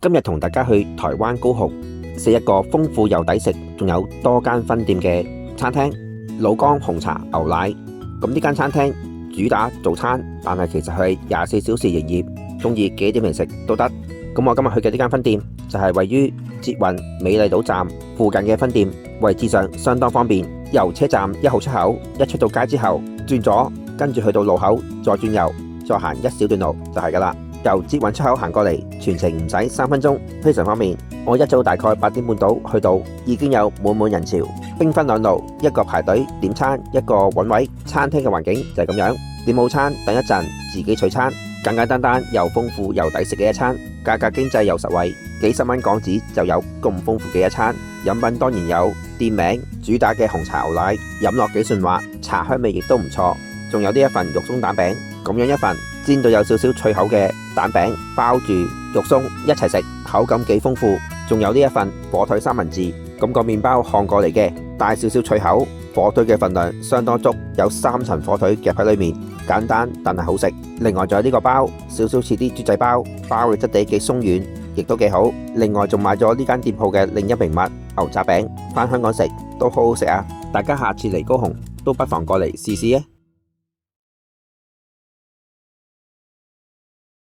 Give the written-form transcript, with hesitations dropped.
今日同大家去台灣高雄食一個豐富又抵食，仲有多間分店嘅餐廳老江紅茶牛奶。咁呢間餐廳主打早餐，但係其實係24小時營業，中意幾點嚟食都得。咁我今日去嘅呢間分店就係位於捷運美麗島站附近嘅分店，位置上相當方便。由車站1號出口一出到街之後轉左，跟住去到路口再轉右，再行一小段路就係噶啦。由捷運出口行過嚟，全程唔使3分鐘，非常方便。我一早大概8點半到去到，已經有滿滿人潮，兵分兩路，一個排隊點餐，一個揾位。餐廳嘅環境就係咁樣，點好餐等一陣自己取餐，簡簡單單又豐富又抵食嘅一餐，價格經濟又實惠，幾十蚊港紙就有咁豐富嘅一餐。飲品當然有店名主打嘅紅茶牛奶，飲落幾順滑，茶香味亦都唔錯。仲有呢一份肉鬆蛋餅，咁樣一份煎到有少少脆口嘅蛋餅，包住肉鬆一齊食，口感幾豐富。仲有呢一份火腿三文治，咁個麵包烘過嚟嘅，帶少少脆口，火腿嘅份量相當足，有3層火腿夾喺裏面，簡單但係好食。另外仲有呢個包，少少似啲豬仔包，包嘅質地幾鬆軟，亦都幾好。另外仲買咗呢間店鋪嘅另一名物牛雜餅，返香港食都好好食啊！大家下次嚟高雄都不妨過嚟試試啊！